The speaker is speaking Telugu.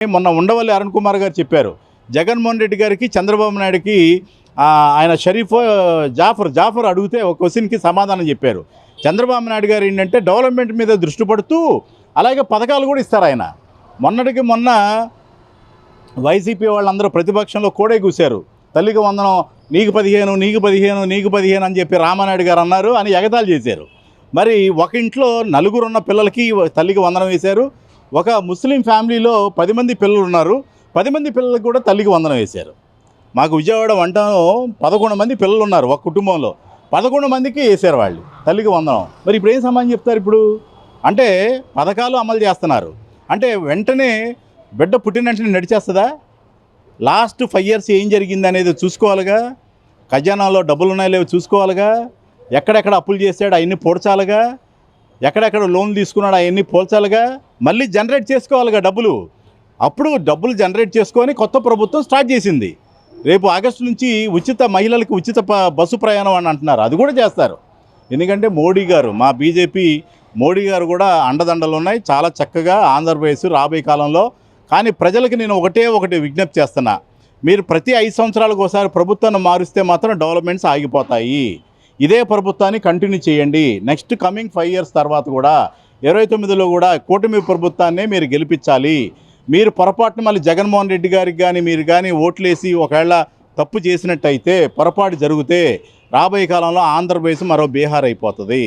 మొన్న ఉండవల్లి అరుణ్ కుమార్ గారు చెప్పారు, జగన్మోహన్ రెడ్డి గారికి చంద్రబాబు నాయుడుకి ఆయన షరీఫ్ జాఫర్ అడిగితే ఒక క్వశ్చన్కి సమాధానం చెప్పారు. చంద్రబాబు నాయుడు గారు ఏంటంటే డెవలప్మెంట్ మీద దృష్టి పడుతూ అలాగే పథకాలు కూడా ఇస్తారు. ఆయన మొన్న వైసీపీ వాళ్ళందరూ ప్రతిపక్షంలో కోడే కూశారు. తల్లికి వందనం నీకు 15 అని చెప్పి రామానాయుడు గారు అన్నారు అని ఎగతాళి చేశారు. మరి ఒక ఇంట్లో నలుగురున్న పిల్లలకి తల్లికి వందనం వేశారు. ఒక ముస్లిం ఫ్యామిలీలో 10 మంది పిల్లలు ఉన్నారు. 10 మంది పిల్లలకు కూడా తల్లికి వందనం వేశారు. మాకు విజయవాడ వంటలో 11 మంది పిల్లలు ఉన్నారు. ఒక కుటుంబంలో 11 మందికి వేశారు వాళ్ళు తల్లికి వందనం. మరి ఇప్పుడు ఏం సమాధానం చెప్తారు? ఇప్పుడు అంటే పథకాలు అమలు చేస్తున్నారు అంటే వెంటనే బిడ్డ పుట్టిన వెంటనే నడిచేస్తుందా? లాస్ట్ 5 years ఏం జరిగింది అనేది చూసుకోవాలిగా. ఖజానాలో డబ్బులు ఉన్నాయో లేవో చూసుకోవాలిగా. ఎక్కడెక్కడ అప్పులు చేశాడు అవన్నీ పోడ్చాలిగా. ఎక్కడెక్కడ లోన్ తీసుకున్నాడు అవన్నీ పోల్చాలిగా. మళ్ళీ జనరేట్ చేసుకోవాలిగా డబ్బులు. అప్పుడు డబ్బులు జనరేట్ చేసుకొని కొత్త ప్రభుత్వం స్టార్ట్ చేసింది. రేపు ఆగస్టు నుంచి మహిళలకు ఉచిత బస్సు ప్రయాణం అని అంటున్నారు. అది కూడా చేస్తారు. ఎందుకంటే మోడీ గారు, మా బీజేపీ మోడీ గారు కూడా అండదండలు ఉన్నాయి చాలా చక్కగా ఆంధ్రప్రదేశ్ రాబోయే కాలంలో. కానీ ప్రజలకు నేను ఒకటి విజ్ఞప్తి చేస్తున్నా, మీరు ప్రతి 5 సంవత్సరాలకు ఒకసారి ప్రభుత్వాన్ని మారుస్తే మాత్రం డెవలప్మెంట్స్ ఆగిపోతాయి. ఇదే ప్రభుత్వాన్ని కంటిన్యూ చేయండి. నెక్స్ట్ కమింగ్ 5 years తర్వాత కూడా 29లో కూడా కూటమి ప్రభుత్వాన్నే మీరు గెలిపించాలి. మీరు పొరపాటున మళ్ళీ జగన్మోహన్ రెడ్డి గారికి కానీ మీరు కానీ ఓట్లేసి ఒకవేళ తప్పు చేసినట్టయితే పొరపాటు జరిగితే రాబోయే కాలంలో ఆంధ్రప్రదేశ్ మరో బీహార్ అయిపోతుంది.